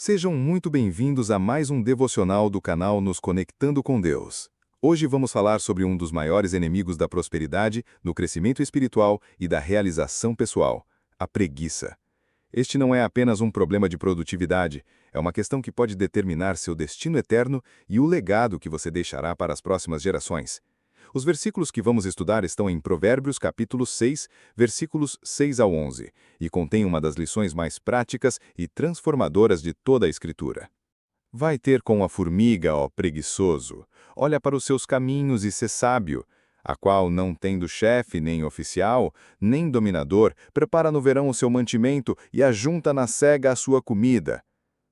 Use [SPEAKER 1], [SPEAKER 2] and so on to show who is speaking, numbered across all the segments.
[SPEAKER 1] Sejam muito bem-vindos a mais um devocional do canal Nos Conectando com Deus. Hoje vamos falar sobre um dos maiores inimigos da prosperidade, do crescimento espiritual e da realização pessoal: a preguiça. Este não é apenas um problema de produtividade, é uma questão que pode determinar seu destino eterno e o legado que você deixará para as próximas gerações. Os versículos que vamos estudar estão em Provérbios capítulo 6, versículos 6 ao 11, e contém uma das lições mais práticas e transformadoras de toda a Escritura. Vai ter com a formiga, ó preguiçoso, olha para os seus caminhos e sê sábio, a qual, não tendo chefe, nem oficial, nem dominador, prepara no verão o seu mantimento e ajunta na cega a sua comida.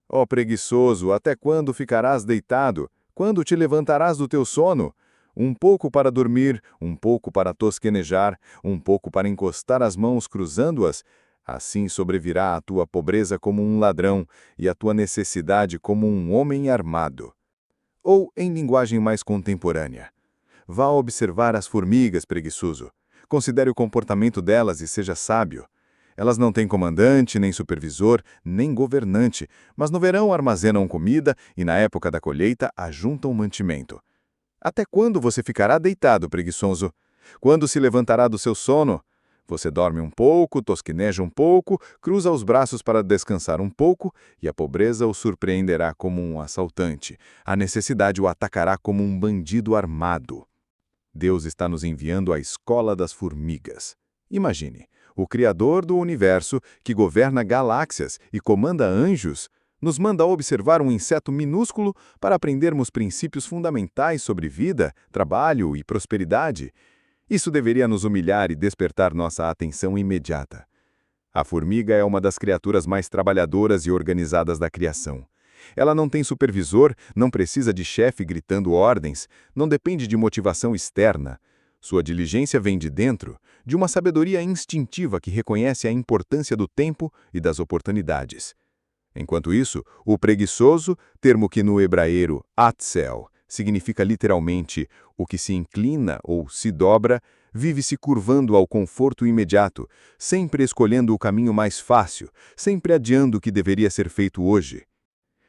[SPEAKER 1] Ó preguiçoso, até quando ficarás deitado? Quando te levantarás do teu sono? Um pouco para dormir, um pouco para tosquenejar, um pouco para encostar as mãos cruzando-as, assim sobrevirá a tua pobreza como um ladrão e a tua necessidade como um homem armado. Ou, em linguagem mais contemporânea, vá observar as formigas, preguiçoso. Considere o comportamento delas e seja sábio. Elas não têm comandante, nem supervisor, nem governante, mas no verão armazenam comida e na época da colheita ajuntam mantimento. Até quando você ficará deitado, preguiçoso? Quando se levantará do seu sono? Você dorme um pouco, tosqueneja um pouco, cruza os braços para descansar um pouco, e a pobreza o surpreenderá como um assaltante. A necessidade o atacará como um bandido armado. Deus está nos enviando à escola das formigas. Imagine, o Criador do universo, que governa galáxias e comanda anjos, nos manda observar um inseto minúsculo para aprendermos princípios fundamentais sobre vida, trabalho e prosperidade. Isso deveria nos humilhar e despertar nossa atenção imediata. A formiga é uma das criaturas mais trabalhadoras e organizadas da criação. Ela não tem supervisor, não precisa de chefe gritando ordens, não depende de motivação externa. Sua diligência vem de dentro, de uma sabedoria instintiva que reconhece a importância do tempo e das oportunidades. Enquanto isso, o preguiçoso, termo que no hebraeiro atzel significa literalmente o que se inclina ou se dobra, vive se curvando ao conforto imediato, sempre escolhendo o caminho mais fácil, sempre adiando o que deveria ser feito hoje.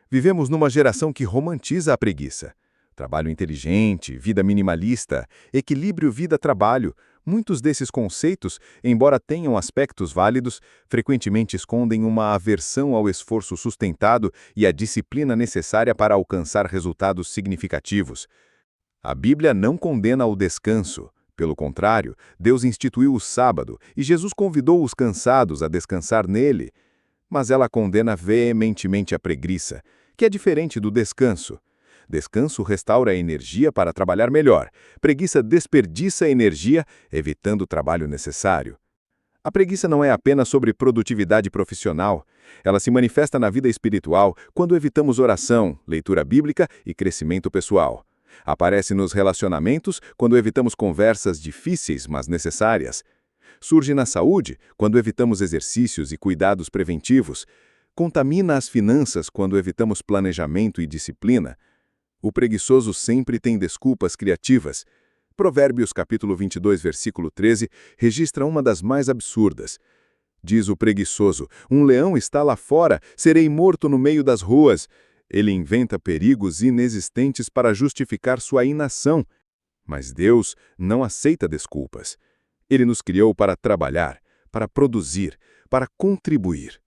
[SPEAKER 1] Vivemos numa geração que romantiza a preguiça. Trabalho inteligente, vida minimalista, equilíbrio vida-trabalho. Muitos desses conceitos, embora tenham aspectos válidos, frequentemente escondem uma aversão ao esforço sustentado e à disciplina necessária para alcançar resultados significativos. A Bíblia não condena o descanso. Pelo contrário, Deus instituiu o sábado e Jesus convidou os cansados a descansar nele. Mas ela condena veementemente a preguiça, que é diferente do descanso. Descanso restaura a energia para trabalhar melhor. Preguiça desperdiça energia, evitando o trabalho necessário. A preguiça não é apenas sobre produtividade profissional. Ela se manifesta na vida espiritual quando evitamos oração, leitura bíblica e crescimento pessoal. Aparece nos relacionamentos quando evitamos conversas difíceis, mas necessárias. Surge na saúde quando evitamos exercícios e cuidados preventivos. Contamina as finanças quando evitamos planejamento e disciplina. O preguiçoso sempre tem desculpas criativas. Provérbios capítulo 22, versículo 13, registra uma das mais absurdas. Diz o preguiçoso: um leão está lá fora, serei morto no meio das ruas. Ele inventa perigos inexistentes para justificar sua inação. Mas Deus não aceita desculpas. Ele nos criou para trabalhar, para produzir, para contribuir.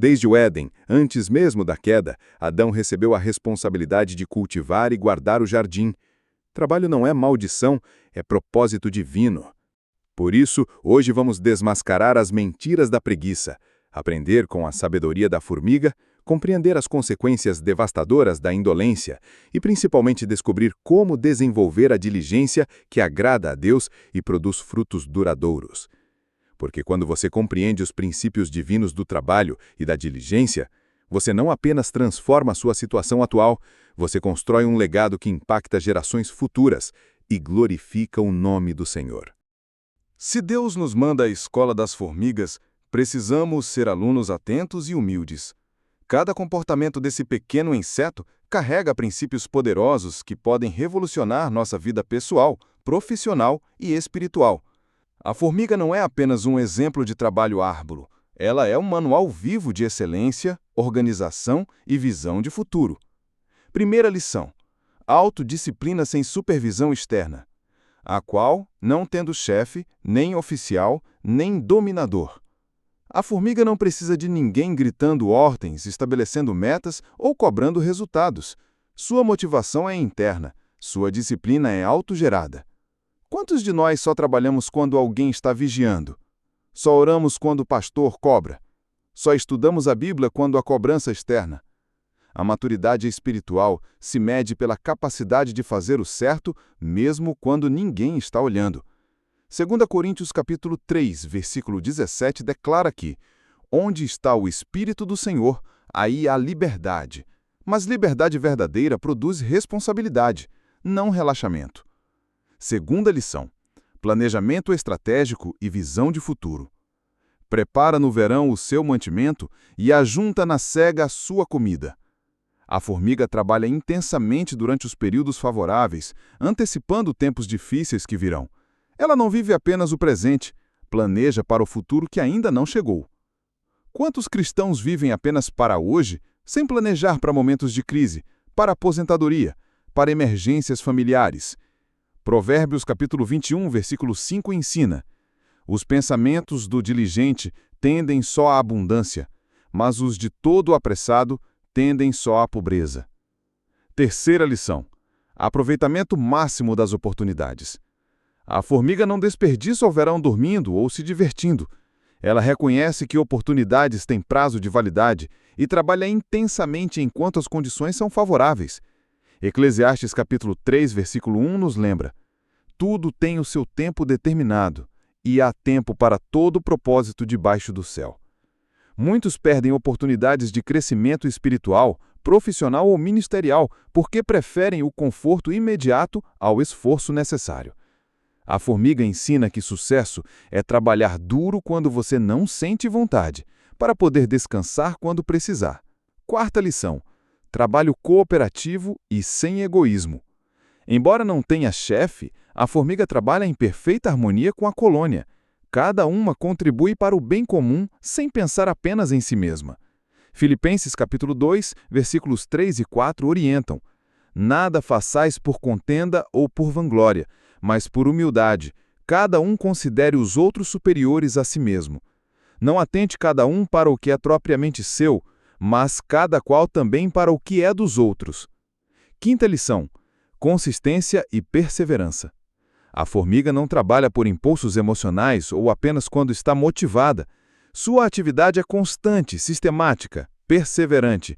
[SPEAKER 1] Desde o Éden, antes mesmo da queda, Adão recebeu a responsabilidade de cultivar e guardar o jardim. Trabalho não é maldição, é propósito divino. Por isso, hoje vamos desmascarar as mentiras da preguiça, aprender com a sabedoria da formiga, compreender as consequências devastadoras da indolência e principalmente descobrir como desenvolver a diligência que agrada a Deus e produz frutos duradouros. Porque quando você compreende os princípios divinos do trabalho e da diligência, você não apenas transforma a sua situação atual, você constrói um legado que impacta gerações futuras e glorifica o nome do Senhor. Se Deus nos manda à escola das formigas, precisamos ser alunos atentos e humildes. Cada comportamento desse pequeno inseto carrega princípios poderosos que podem revolucionar nossa vida pessoal, profissional e espiritual. A formiga não é apenas um exemplo de trabalho árduo,
[SPEAKER 2] Ela é um manual vivo de excelência, organização e visão de futuro. Primeira lição: autodisciplina sem supervisão externa, a qual, não tendo chefe, nem oficial, nem dominador. A formiga não precisa de ninguém gritando ordens, estabelecendo metas ou cobrando resultados. Sua motivação é interna, sua disciplina é autogerada. Quantos de nós só trabalhamos quando alguém está vigiando? Só oramos quando o pastor cobra? Só estudamos a Bíblia quando há cobrança externa? A maturidade espiritual se mede pela capacidade de fazer o certo, mesmo quando ninguém está olhando. 2 Coríntios capítulo 3, versículo 17 declara que: onde está o Espírito do Senhor, aí há liberdade. Mas liberdade verdadeira produz responsabilidade, não relaxamento. Segunda lição: planejamento estratégico e visão de futuro. Prepara no verão o seu mantimento e ajunta na cega a sua comida. A formiga trabalha intensamente durante os períodos favoráveis, antecipando tempos difíceis que virão. Ela não vive apenas o presente, planeja para o futuro que ainda não chegou. Quantos cristãos vivem apenas para hoje, sem planejar para momentos de crise, para aposentadoria, para emergências familiares? Provérbios capítulo 21, versículo 5 ensina: os pensamentos do diligente tendem só à abundância, mas os de todo apressado tendem só à pobreza. Terceira lição: aproveitamento máximo das oportunidades. A formiga não desperdiça o verão dormindo ou se divertindo. Ela reconhece que oportunidades têm prazo de validade e trabalha intensamente enquanto as condições são favoráveis. Eclesiastes capítulo 3, versículo 1 nos lembra: tudo tem o seu tempo determinado, e há tempo para todo propósito debaixo do céu. Muitos perdem oportunidades de crescimento espiritual, profissional ou ministerial porque preferem o conforto imediato ao esforço necessário. A formiga ensina que sucesso é trabalhar duro quando você não sente vontade, para poder descansar quando precisar. Quarta lição: trabalho cooperativo e sem egoísmo. Embora não tenha chefe, a formiga trabalha em perfeita harmonia com a colônia. Cada uma contribui para o bem comum sem pensar apenas em si mesma. Filipenses capítulo 2, versículos 3 e 4 orientam: nada façais por contenda ou por vanglória, mas por humildade, cada um considere os outros superiores a si mesmo. Não atente cada um para o que é propriamente seu, mas cada qual também para o que é dos outros. Quinta lição: consistência e perseverança. A formiga não trabalha por impulsos emocionais ou apenas quando está motivada. Sua atividade é constante, sistemática, perseverante.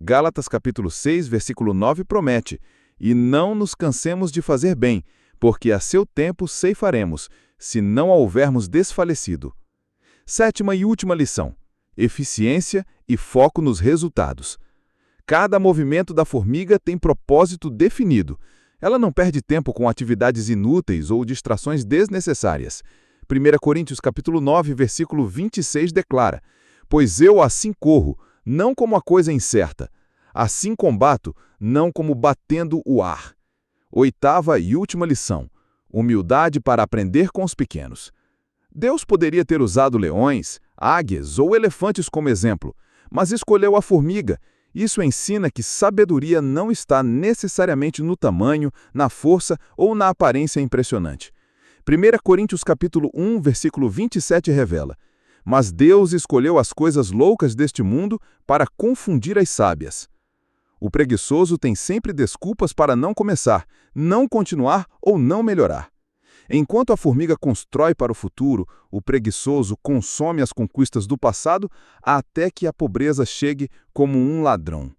[SPEAKER 2] Gálatas capítulo 6, versículo 9 promete: e não nos cansemos de fazer bem, porque a seu tempo ceifaremos, se não houvermos desfalecido. Sétima e última lição: eficiência e foco nos resultados. Cada movimento da formiga tem propósito definido. Ela não perde tempo com atividades inúteis ou distrações desnecessárias. 1 Coríntios capítulo 9, versículo 26 declara: pois eu assim corro, não como a coisa incerta. Assim combato, não como batendo o ar. Oitava e última lição: humildade para aprender com os pequenos. Deus poderia ter usado leões, águias ou elefantes como exemplo, mas escolheu a formiga. Isso ensina que sabedoria não está necessariamente no tamanho, na força ou na aparência impressionante. 1 Coríntios capítulo 1, versículo 27 revela: mas Deus escolheu as coisas loucas deste mundo para confundir as sábias. O preguiçoso tem sempre desculpas para não começar, não continuar ou não melhorar. Enquanto a formiga constrói para o futuro, o preguiçoso consome as conquistas do passado até que a pobreza chegue como um ladrão.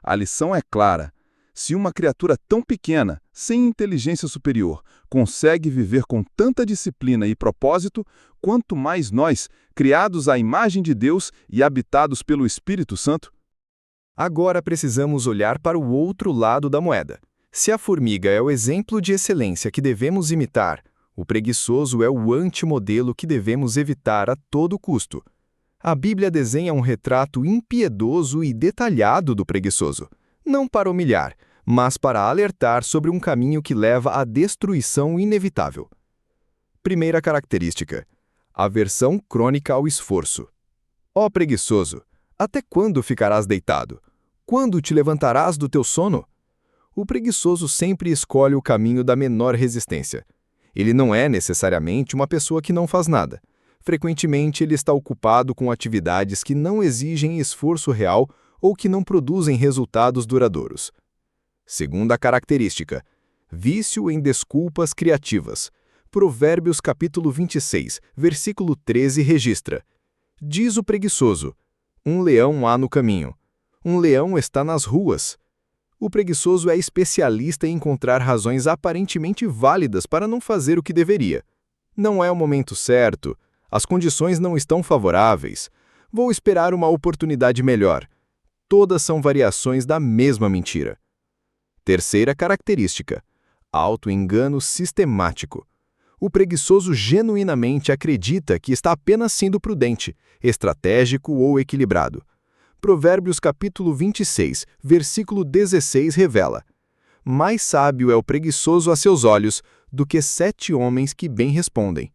[SPEAKER 2] A lição é clara: se uma criatura tão pequena, sem inteligência superior, consegue viver com tanta disciplina e propósito, quanto mais nós, criados à imagem de Deus e habitados pelo Espírito Santo.
[SPEAKER 3] Agora precisamos olhar para o outro lado da moeda. Se a formiga é o exemplo de excelência que devemos imitar, o preguiçoso é o antimodelo que devemos evitar a todo custo. A Bíblia desenha um retrato impiedoso e detalhado do preguiçoso, não para humilhar, mas para alertar sobre um caminho que leva à destruição inevitável. Primeira característica: aversão crônica ao esforço. Ó preguiçoso, até quando ficarás deitado? Quando te levantarás do teu sono? O preguiçoso sempre escolhe o caminho da menor resistência. Ele não é necessariamente uma pessoa que não faz nada. Frequentemente, ele está ocupado com atividades que não exigem esforço real ou que não produzem resultados duradouros. Segunda característica: vício em desculpas criativas. Provérbios capítulo 26, versículo 13 registra: diz o preguiçoso: um leão há no caminho. Um leão está nas ruas. O preguiçoso é especialista em encontrar razões aparentemente válidas para não fazer o que deveria. Não é o momento certo, as condições não estão favoráveis, vou esperar uma oportunidade melhor. Todas são variações da mesma mentira. Terceira característica: auto-engano sistemático. O preguiçoso genuinamente acredita que está apenas sendo prudente, estratégico ou equilibrado. Provérbios capítulo 26, versículo 16 revela: mais sábio é o preguiçoso a seus olhos do que 7 homens que bem respondem.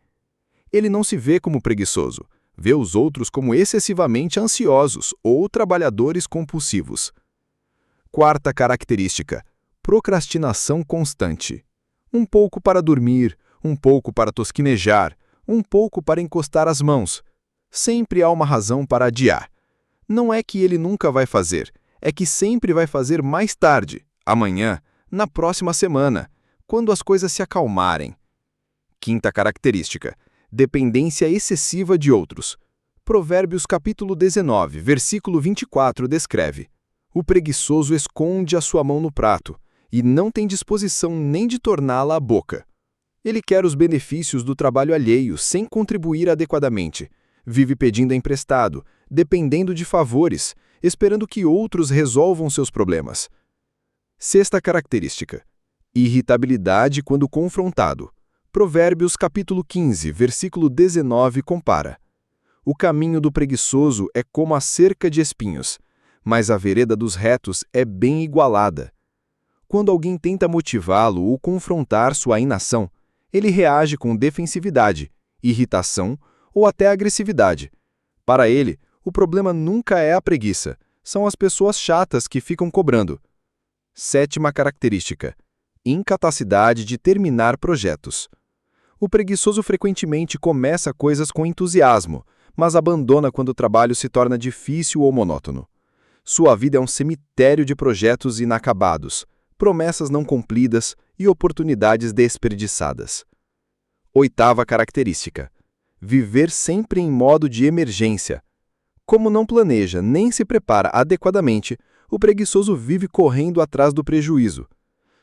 [SPEAKER 3] Ele não se vê como preguiçoso, vê os outros como excessivamente ansiosos ou trabalhadores compulsivos. Quarta característica: procrastinação constante. Um pouco para dormir, um pouco para tosquinejar, um pouco para encostar as mãos. Sempre há uma razão para adiar. Não é que ele nunca vai fazer, é que sempre vai fazer mais tarde, amanhã, na próxima semana, quando as coisas se acalmarem. Quinta característica: dependência excessiva de outros. Provérbios capítulo 19, versículo 24 descreve: o preguiçoso esconde a sua mão no prato e não tem disposição nem de torná-la à boca. Ele quer os benefícios do trabalho alheio sem contribuir adequadamente. Vive pedindo emprestado, dependendo de favores, esperando que outros resolvam seus problemas. Sexta característica: irritabilidade quando confrontado. Provérbios capítulo 15, versículo 19 compara: o caminho do preguiçoso é como a cerca de espinhos, mas a vereda dos retos é bem igualada. Quando alguém tenta motivá-lo ou confrontar sua inação, ele reage com defensividade, irritação ou até agressividade. Para ele, o problema nunca é a preguiça, são as pessoas chatas que ficam cobrando. Sétima característica: incapacidade de terminar projetos. O preguiçoso frequentemente começa coisas com entusiasmo, mas abandona quando o trabalho se torna difícil ou monótono. Sua vida é um cemitério de projetos inacabados, promessas não cumpridas e oportunidades desperdiçadas. Oitava característica: viver sempre em modo de emergência. Como não planeja nem se prepara adequadamente, o preguiçoso vive correndo atrás do prejuízo.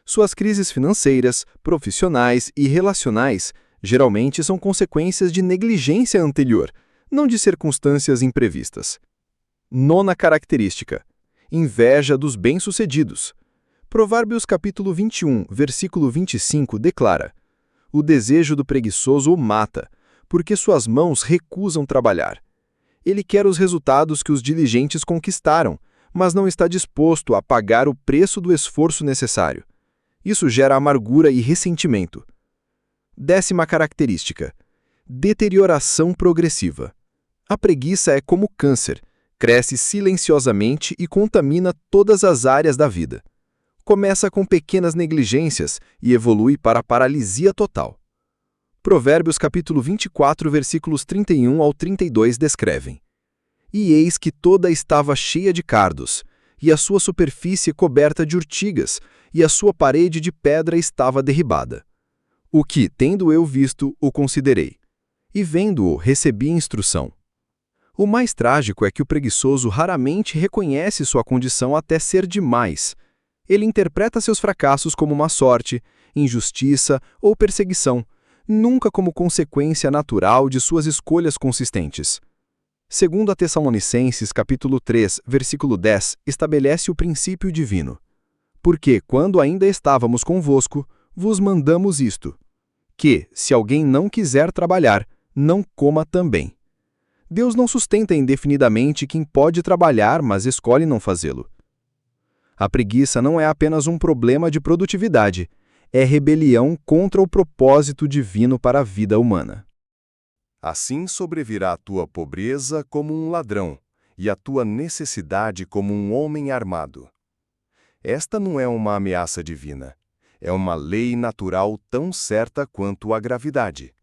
[SPEAKER 3] Suas crises financeiras, profissionais e relacionais geralmente são consequências de negligência anterior, não de circunstâncias imprevistas. Nona característica: inveja dos bem-sucedidos. Provérbios capítulo 21, versículo 25 declara: o desejo do preguiçoso o mata, porque suas mãos recusam trabalhar. Ele quer os resultados que os diligentes conquistaram, mas não está disposto a pagar o preço do esforço necessário. Isso gera amargura e ressentimento. Décima característica: deterioração progressiva. A preguiça é como câncer, cresce silenciosamente e contamina todas as áreas da vida. Começa com pequenas negligências e evolui para a paralisia total. Provérbios capítulo 24, versículos 31 ao 32 descrevem: e eis que toda estava cheia de cardos, e a sua superfície coberta de urtigas, e a sua parede de pedra estava derribada. O que, tendo eu visto, o considerei. E vendo-o, recebi instrução. O mais trágico é que o preguiçoso raramente reconhece sua condição até ser demais. Ele interpreta seus fracassos como uma sorte, injustiça ou perseguição, nunca como consequência natural de suas escolhas consistentes. Segundo a Tessalonicenses, capítulo 3, versículo 10, estabelece o princípio divino. Porque, quando ainda estávamos convosco, vos mandamos isto: que, se alguém não quiser trabalhar, não coma também. Deus não sustenta indefinidamente quem pode trabalhar, mas escolhe não fazê-lo. A preguiça não é apenas um problema de produtividade, é rebelião contra o propósito divino para a vida humana.
[SPEAKER 2] Assim sobrevirá a tua pobreza como um ladrão, e a tua necessidade como um homem armado. Esta não é uma ameaça divina. É uma lei natural tão certa quanto a gravidade.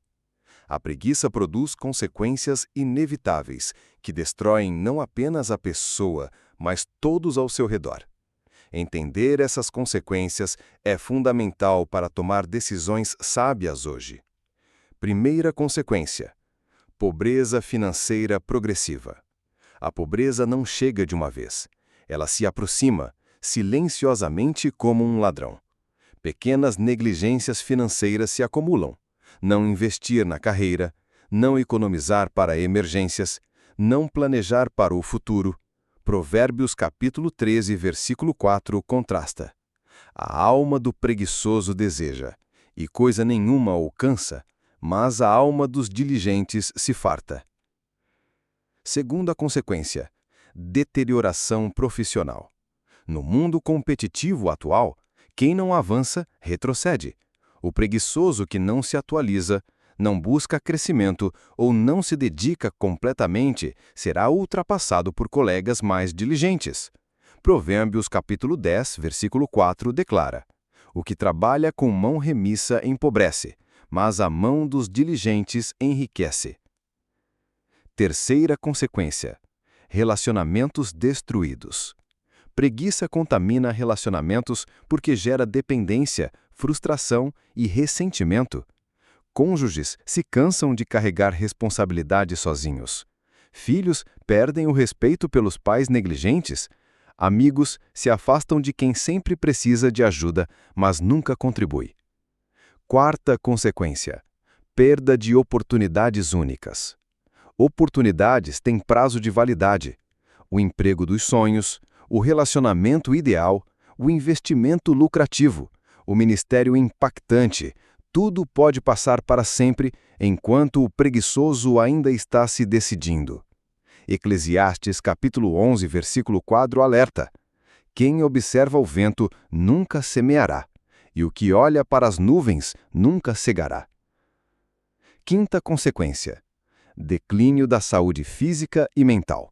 [SPEAKER 2] A preguiça produz consequências inevitáveis, que destroem não apenas a pessoa, mas todos ao seu redor. Entender essas consequências é fundamental para tomar decisões sábias hoje. Primeira consequência: pobreza financeira progressiva. A pobreza não chega de uma vez. Ela se aproxima, silenciosamente como um ladrão. Pequenas negligências financeiras se acumulam. Não investir na carreira, não economizar para emergências, não planejar para o futuro. Provérbios capítulo 13, versículo 4 contrasta. A alma do preguiçoso deseja, e coisa nenhuma alcança, mas a alma dos diligentes se farta. Segunda consequência: deterioração profissional. No mundo competitivo atual, quem não avança, retrocede. O preguiçoso que não se atualiza, não busca crescimento ou não se dedica completamente será ultrapassado por colegas mais diligentes. Provérbios capítulo 10, versículo 4 declara: o que trabalha com mão remissa empobrece, mas a mão dos diligentes enriquece. Terceira consequência: relacionamentos destruídos. Preguiça contamina relacionamentos porque gera dependência, frustração e ressentimento. Cônjuges se cansam de carregar responsabilidade sozinhos. Filhos perdem o respeito pelos pais negligentes. Amigos se afastam de quem sempre precisa de ajuda, mas nunca contribui. Quarta consequência: perda de oportunidades únicas. Oportunidades têm prazo de validade. O emprego dos sonhos, o relacionamento ideal, o investimento lucrativo, o ministério impactante, tudo pode passar para sempre enquanto o preguiçoso ainda está se decidindo. Eclesiastes capítulo 11, versículo 4 alerta: quem observa o vento nunca semeará, e o que olha para as nuvens nunca cegará. Quinta consequência: declínio da saúde física e mental.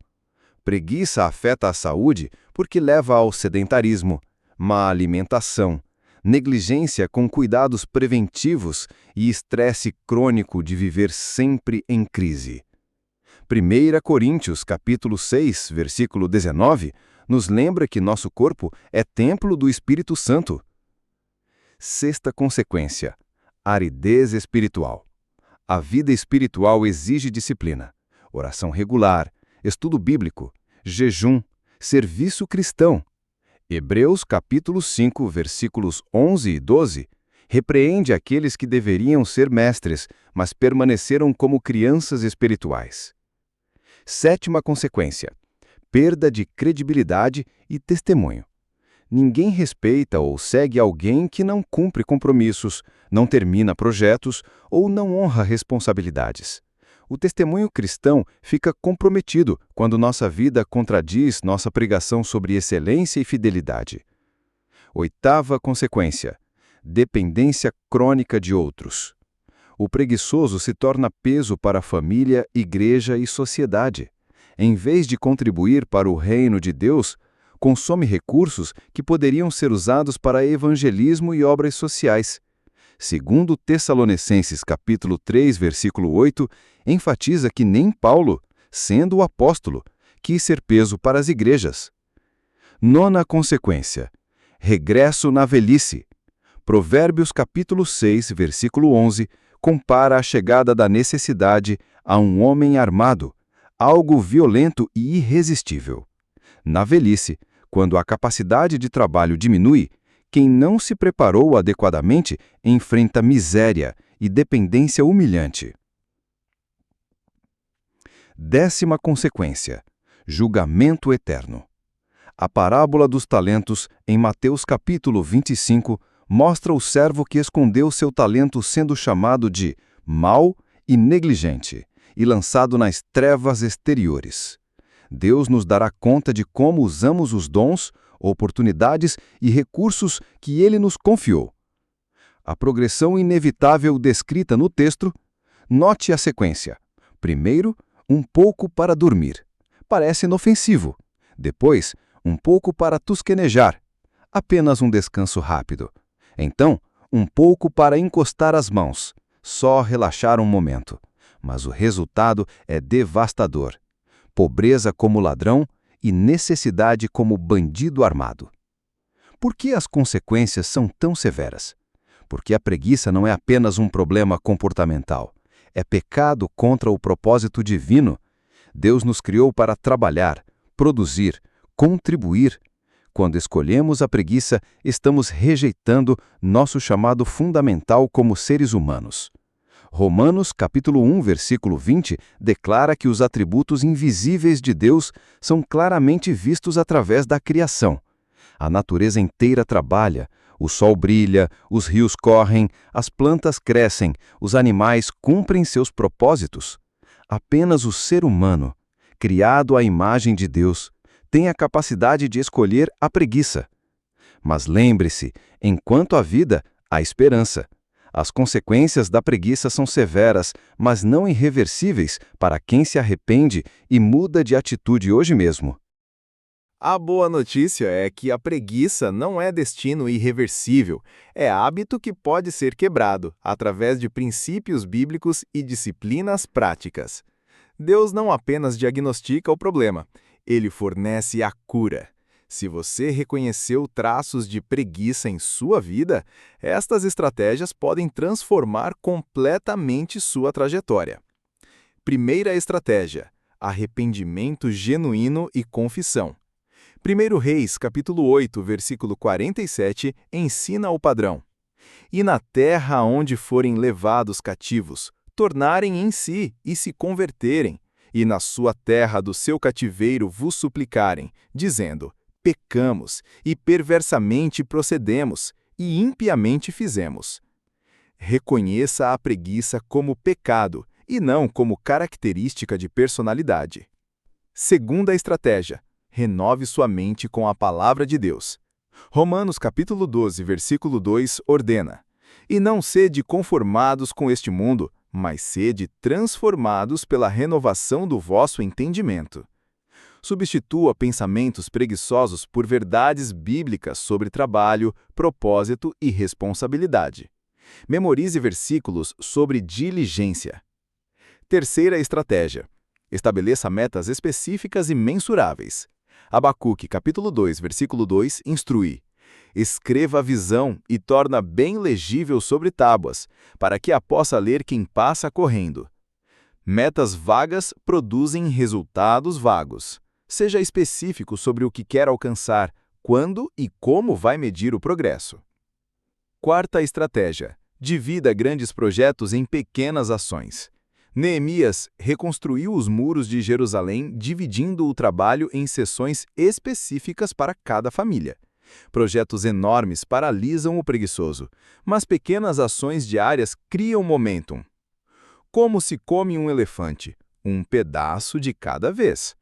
[SPEAKER 2] Preguiça afeta a saúde porque leva ao sedentarismo, má alimentação, negligência com cuidados preventivos e estresse crônico de viver sempre em crise. 1 Coríntios capítulo 6, versículo 19, nos lembra que nosso corpo é templo do Espírito Santo. Sexta consequência: aridez espiritual. A vida espiritual exige disciplina, oração regular, estudo bíblico, jejum, serviço cristão. Hebreus capítulo 5, versículos 11 e 12, repreende aqueles que deveriam ser mestres, mas permaneceram como crianças espirituais. Sétima consequência: perda de credibilidade e testemunho. Ninguém respeita ou segue alguém que não cumpre compromissos, não termina projetos ou não honra responsabilidades. O testemunho cristão fica comprometido quando nossa vida contradiz nossa pregação sobre excelência e fidelidade. Oitava consequência: dependência crônica de outros. O preguiçoso se torna peso para a família, igreja e sociedade. Em vez de contribuir para o reino de Deus, consome recursos que poderiam ser usados para evangelismo e obras sociais. Segundo Tessalonicenses capítulo 3, versículo 8, enfatiza que nem Paulo, sendo o apóstolo, quis ser peso para as igrejas. Nona consequência: regresso na velhice. Provérbios capítulo 6, versículo 11, compara a chegada da necessidade a um homem armado, algo violento e irresistível. Na velhice, quando a capacidade de trabalho diminui, quem não se preparou adequadamente enfrenta miséria e dependência humilhante. Décima consequência: julgamento eterno. A parábola dos talentos, em Mateus capítulo 25, mostra o servo que escondeu seu talento sendo chamado de mau e negligente e lançado nas trevas exteriores. Deus nos dará conta de como usamos os dons, oportunidades e recursos que Ele nos confiou. A progressão inevitável descrita no texto, note a sequência: Primeiro, um pouco para dormir. Parece inofensivo. Depois, um pouco para tusquenejar. Apenas um descanso rápido. Então, um pouco para encostar as mãos. Só relaxar um momento. Mas o resultado é devastador. Pobreza como ladrão e necessidade como bandido armado. Por que as consequências são tão severas? Porque a preguiça não é apenas um problema comportamental. É pecado contra o propósito divino. Deus nos criou para trabalhar, produzir, contribuir. Quando escolhemos a preguiça, estamos rejeitando nosso chamado fundamental como seres humanos. Romanos, capítulo 1, versículo 20, declara que os atributos invisíveis de Deus são claramente vistos através da criação. A natureza inteira trabalha, o sol brilha, os rios correm, as plantas crescem, os animais cumprem seus propósitos. Apenas o ser humano, criado à imagem de Deus, tem a capacidade de escolher a preguiça. Mas lembre-se, enquanto há vida, há esperança. As consequências da preguiça são severas, mas não irreversíveis para quem se arrepende e muda de atitude hoje mesmo.
[SPEAKER 3] A boa notícia é que a preguiça não é destino irreversível, é hábito que pode ser quebrado através de princípios bíblicos e disciplinas práticas. Deus não apenas diagnostica o problema, ele fornece a cura. Se você reconheceu traços de preguiça em sua vida, estas estratégias podem transformar completamente sua trajetória. Primeira estratégia: arrependimento genuíno e confissão. 1 Reis, capítulo 8, versículo 47, ensina o padrão. E na terra onde forem levados cativos, tornarem em si e se converterem, e na sua terra do seu cativeiro vos suplicarem, dizendo: pecamos, e perversamente procedemos, e impiamente fizemos. Reconheça a preguiça como pecado, e não como característica de personalidade. Segunda estratégia: renove sua mente com a palavra de Deus. Romanos capítulo 12, versículo 2 ordena: e não sede conformados com este mundo, mas sede transformados pela renovação do vosso entendimento. Substitua pensamentos preguiçosos por verdades bíblicas sobre trabalho, propósito e responsabilidade. Memorize versículos sobre diligência. Terceira estratégia: estabeleça metas específicas e mensuráveis. Abacuque, capítulo 2, versículo 2, instrui: escreva a visão e torna bem legível sobre tábuas, para que a possa ler quem passa correndo. Metas vagas produzem resultados vagos. Seja específico sobre o que quer alcançar, quando e como vai medir o progresso. Quarta estratégia: divida grandes projetos em pequenas ações. Neemias reconstruiu os muros de Jerusalém dividindo o trabalho em seções específicas para cada família. Projetos enormes paralisam o preguiçoso, mas pequenas ações diárias criam momentum. Como se come um elefante? Um pedaço de cada vez.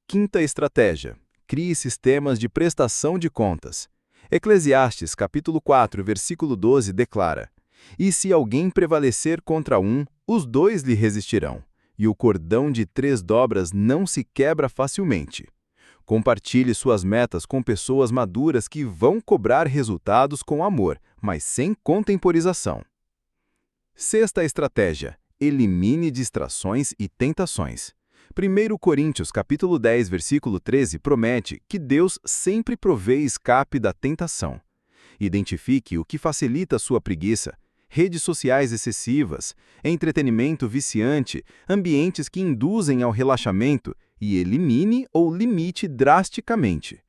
[SPEAKER 3] Quinta estratégia: crie sistemas de prestação de contas. Eclesiastes, capítulo 4, versículo 12, declara: e se alguém prevalecer contra um, os dois lhe resistirão, e o cordão de 3 dobras não se quebra facilmente. Compartilhe suas metas com pessoas maduras que vão cobrar resultados com amor, mas sem contemporização. Sexta estratégia: elimine distrações e tentações. 1 Coríntios, capítulo 10, versículo 13, promete que Deus sempre provê escape da tentação. Identifique o que facilita sua preguiça: redes sociais excessivas, entretenimento viciante, ambientes que induzem ao relaxamento, e elimine ou limite drasticamente.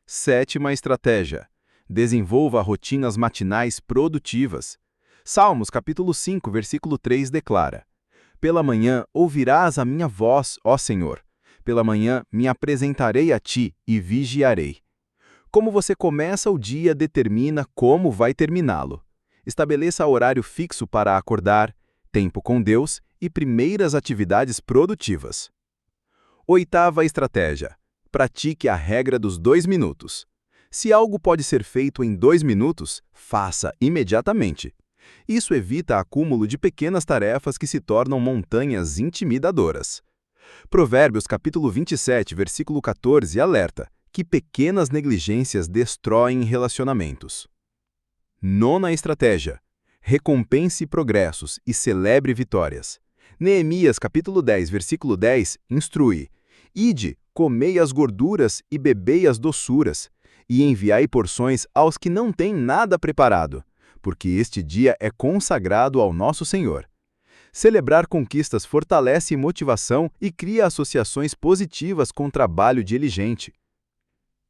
[SPEAKER 3] Sétima estratégia: desenvolva rotinas matinais produtivas. Salmos, capítulo 5, versículo 3 declara: pela manhã ouvirás a minha voz, ó Senhor. Pela manhã me apresentarei a ti e vigiarei. Como você começa o dia determina como vai terminá-lo. Estabeleça horário fixo para acordar, tempo com Deus e primeiras atividades produtivas. Oitava estratégia: pratique a regra dos 2 minutos. Se algo pode ser feito em 2 minutos, faça imediatamente. Isso evita acúmulo de pequenas tarefas que se tornam montanhas intimidadoras. Provérbios capítulo 27, versículo 14 alerta que pequenas negligências destroem relacionamentos. Nona estratégia: recompense progressos e celebre vitórias. Neemias capítulo 10, versículo 10 instrui: Ide, comei as gorduras e bebei as doçuras, e enviai porções aos que não têm nada preparado, porque este dia é consagrado ao nosso Senhor. Celebrar conquistas fortalece motivação e cria associações positivas com trabalho diligente.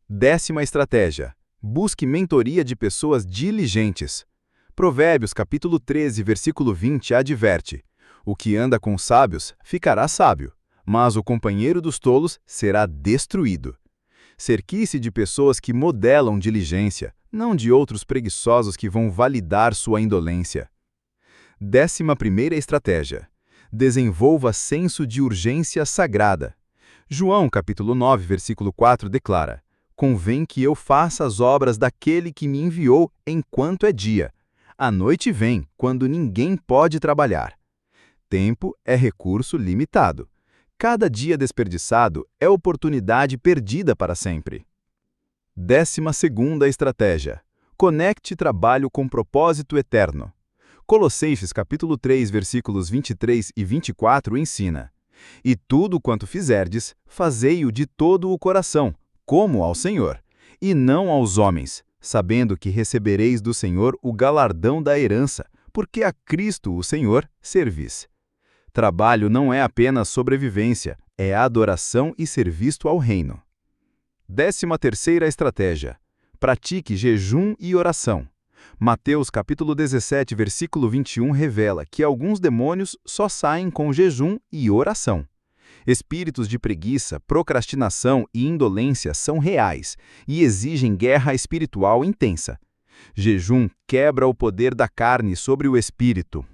[SPEAKER 3] Décima estratégia: busque mentoria de pessoas diligentes. Provérbios capítulo 13, versículo 20 adverte: O que anda com sábios ficará sábio, mas o companheiro dos tolos será destruído. Cerque-se de pessoas que modelam diligência, não de outros preguiçosos que vão validar sua indolência. 11ª estratégia: desenvolva senso de urgência sagrada. João capítulo 9, versículo 4 declara: Convém que eu faça as obras daquele que me enviou enquanto é dia. A noite vem, quando ninguém pode trabalhar. Tempo é recurso limitado. Cada dia desperdiçado é oportunidade perdida para sempre. 12ª estratégia: conecte trabalho com propósito eterno. Colossenses capítulo 3, versículos 23 e 24 ensina: E tudo quanto fizerdes, fazei-o de todo o coração, como ao Senhor, e não aos homens, sabendo que recebereis do Senhor o galardão da herança, porque a Cristo, o Senhor, servis. Trabalho não é apenas sobrevivência, é adoração e serviço ao reino. 13ª estratégia: pratique jejum e oração. Mateus capítulo 17, versículo 21 revela que alguns demônios só saem com jejum e oração. Espíritos de preguiça, procrastinação e indolência são reais e exigem guerra espiritual intensa. Jejum quebra o poder da carne sobre o espírito.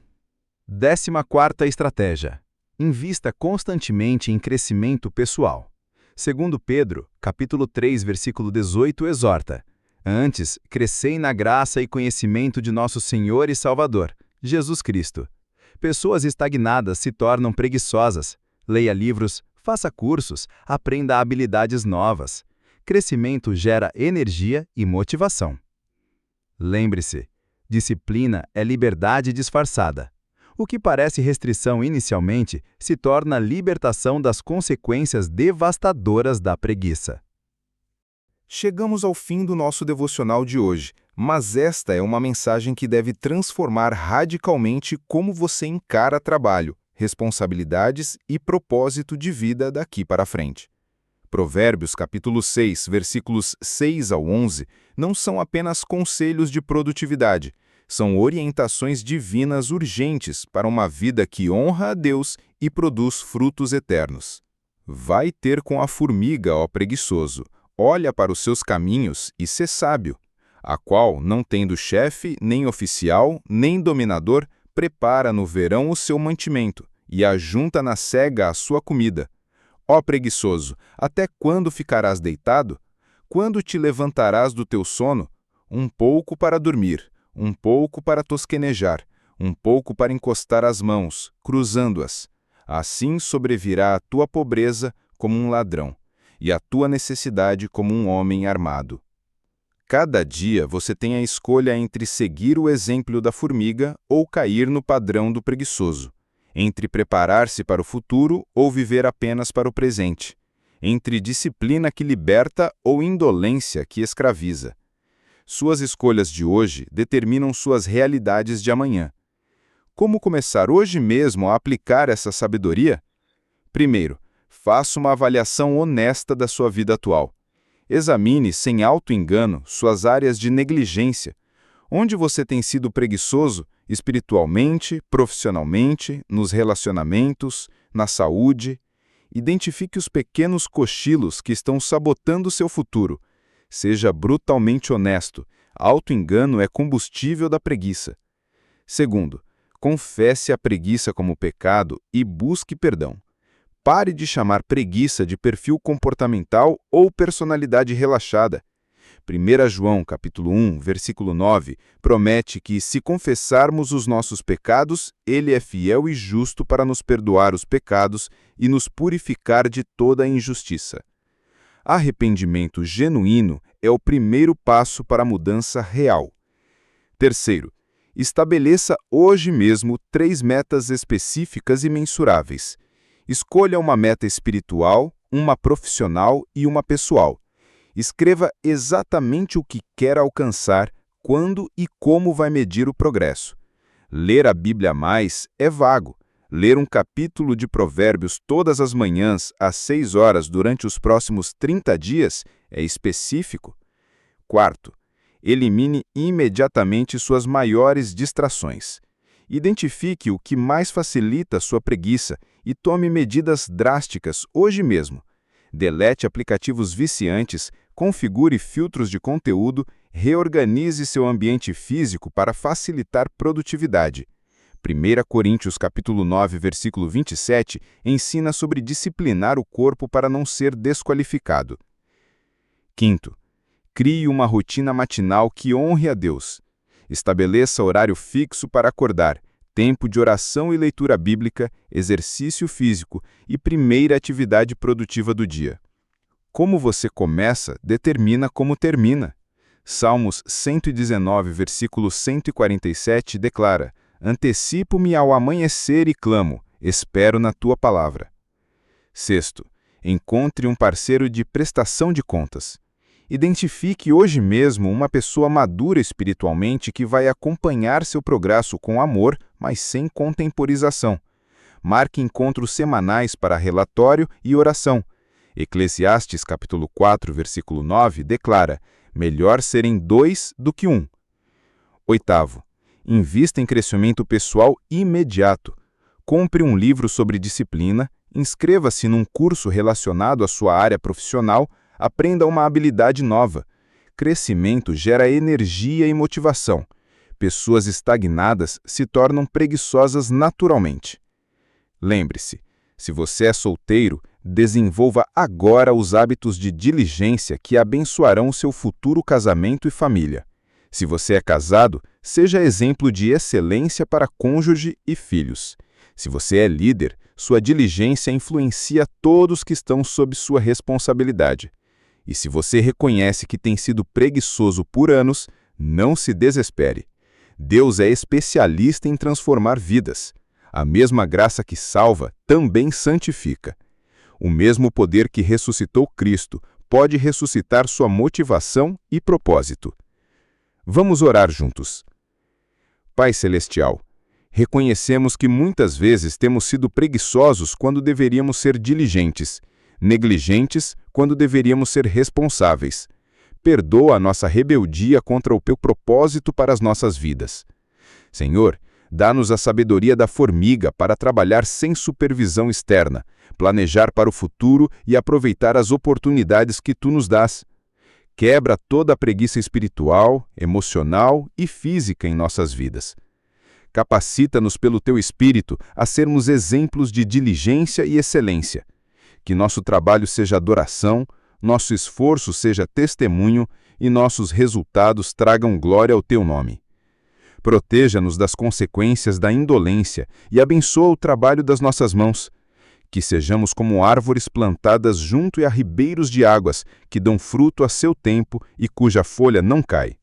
[SPEAKER 3] 14ª estratégia: invista constantemente em crescimento pessoal. Segundo Pedro, capítulo 3, versículo 18 exorta: Antes, crescei na graça e conhecimento de nosso Senhor e Salvador, Jesus Cristo. Pessoas estagnadas se tornam preguiçosas. Leia livros, faça cursos, aprenda habilidades novas. Crescimento gera energia e motivação. Lembre-se, disciplina é liberdade disfarçada. O que parece restrição inicialmente se torna libertação das consequências devastadoras da preguiça.
[SPEAKER 2] Chegamos ao fim do nosso devocional de hoje, mas esta é uma mensagem que deve transformar radicalmente como você encara trabalho, responsabilidades e propósito de vida daqui para frente. Provérbios capítulo 6, versículos 6 ao 11, não são apenas conselhos de produtividade, são orientações divinas urgentes para uma vida que honra a Deus e produz frutos eternos. Vai ter com a formiga, ó preguiçoso, olha para os seus caminhos e sê sábio, a qual, não tendo chefe, nem oficial, nem dominador, prepara no verão o seu mantimento e ajunta na cega a sua comida. Ó preguiçoso, até quando ficarás deitado? Quando te levantarás do teu sono? Um pouco para dormir, um pouco para tosquenejar, um pouco para encostar as mãos, cruzando-as. Assim sobrevirá a tua pobreza como um ladrão, e a tua necessidade como um homem armado. Cada dia você tem a escolha entre seguir o exemplo da formiga ou cair no padrão do preguiçoso, entre preparar-se para o futuro ou viver apenas para o presente, entre disciplina que liberta ou indolência que escraviza. Suas escolhas de hoje determinam suas realidades de amanhã. Como começar hoje mesmo a aplicar essa sabedoria? Primeiro, faça uma avaliação honesta da sua vida atual. Examine, sem auto-engano, suas áreas de negligência. Onde você tem sido preguiçoso, espiritualmente, profissionalmente, nos relacionamentos, na saúde? Identifique os pequenos cochilos que estão sabotando seu futuro. Seja brutalmente honesto. Auto-engano é combustível da preguiça. Segundo, confesse a preguiça como pecado e busque perdão. Pare de chamar preguiça de perfil comportamental ou personalidade relaxada. 1 João, capítulo 1, versículo 9, promete que, se confessarmos os nossos pecados, Ele é fiel e justo para nos perdoar os pecados e nos purificar de toda a injustiça. Arrependimento genuíno é o primeiro passo para a mudança real. Terceiro, estabeleça hoje mesmo 3 metas específicas e mensuráveis. Escolha uma meta espiritual, uma profissional e uma pessoal. Escreva exatamente o que quer alcançar, quando e como vai medir o progresso. Ler a Bíblia mais é vago. Ler um capítulo de Provérbios todas as manhãs, às 6 horas, durante os próximos 30 dias, é específico. Quarto, elimine imediatamente suas maiores distrações. Identifique o que mais facilita sua preguiça e tome medidas drásticas hoje mesmo. Delete aplicativos viciantes, configure filtros de conteúdo, reorganize seu ambiente físico para facilitar produtividade. 1 Coríntios capítulo 9, versículo 27, ensina sobre disciplinar o corpo para não ser desqualificado. Quinto, crie uma rotina matinal que honre a Deus. Estabeleça horário fixo para acordar, tempo de oração e leitura bíblica, exercício físico e primeira atividade produtiva do dia. Como você começa, determina como termina. Salmos 119, versículo 147, declara: Antecipo-me ao amanhecer e clamo, espero na tua palavra. Sexto, encontre um parceiro de prestação de contas. Identifique hoje mesmo uma pessoa madura espiritualmente que vai acompanhar seu progresso com amor, mas sem contemporização. Marque encontros semanais para relatório e oração. Eclesiastes capítulo 4, versículo 9, declara: melhor serem 2 do que 1. Oitavo, invista em crescimento pessoal imediato. Compre um livro sobre disciplina, inscreva-se num curso relacionado à sua área profissional, aprenda uma habilidade nova. Crescimento gera energia e motivação. Pessoas estagnadas se tornam preguiçosas naturalmente. Lembre-se, se você é solteiro, desenvolva agora os hábitos de diligência que abençoarão o seu futuro casamento e família. Se você é casado, seja exemplo de excelência para cônjuge e filhos. Se você é líder, sua diligência influencia todos que estão sob sua responsabilidade. E se você reconhece que tem sido preguiçoso por anos, não se desespere. Deus é especialista em transformar vidas. A mesma graça que salva também santifica. O mesmo poder que ressuscitou Cristo pode ressuscitar sua motivação e propósito. Vamos orar juntos. Pai Celestial, reconhecemos que muitas vezes temos sido preguiçosos quando deveríamos ser diligentes, negligentes quando deveríamos ser responsáveis. Perdoa a nossa rebeldia contra o teu propósito para as nossas vidas. Senhor, dá-nos a sabedoria da formiga para trabalhar sem supervisão externa, planejar para o futuro e aproveitar as oportunidades que tu nos dás. Quebra toda a preguiça espiritual, emocional e física em nossas vidas. Capacita-nos pelo teu Espírito a sermos exemplos de diligência e excelência. Que nosso trabalho seja adoração, nosso esforço seja testemunho e nossos resultados tragam glória ao teu nome. Proteja-nos das consequências da indolência e abençoa o trabalho das nossas mãos. Que sejamos como árvores plantadas junto a ribeiros de águas, que dão fruto a seu tempo e cuja folha não cai.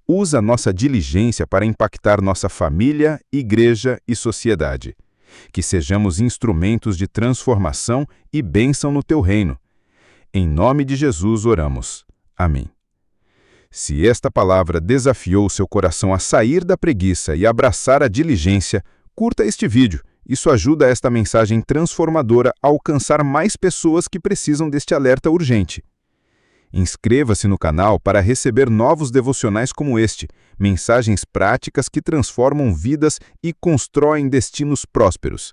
[SPEAKER 2] Usa nossa diligência para impactar nossa família, igreja e sociedade. Que sejamos instrumentos de transformação e bênção no teu reino. Em nome de Jesus oramos. Amém. Se esta palavra desafiou seu coração a sair da preguiça e abraçar a diligência, curta este vídeo. Isso ajuda esta mensagem transformadora a alcançar mais pessoas que precisam deste alerta urgente. Inscreva-se no canal para receber novos devocionais como este, mensagens práticas que transformam vidas e constroem destinos prósperos.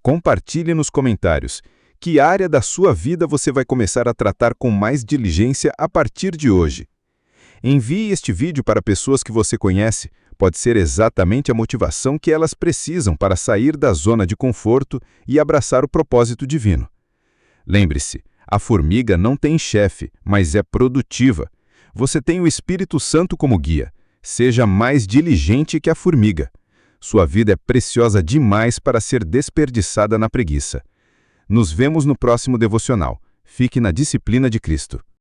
[SPEAKER 2] Compartilhe nos comentários que área da sua vida você vai começar a tratar com mais diligência a partir de hoje. Envie este vídeo para pessoas que você conhece. Pode ser exatamente a motivação que elas precisam para sair da zona de conforto e abraçar o propósito divino. Lembre-se, a formiga não tem chefe, mas é produtiva.
[SPEAKER 4] Você tem o Espírito Santo como guia. Seja mais diligente que a formiga. Sua vida é preciosa demais para ser desperdiçada na preguiça. Nos vemos no próximo devocional. Fique na disciplina de Cristo.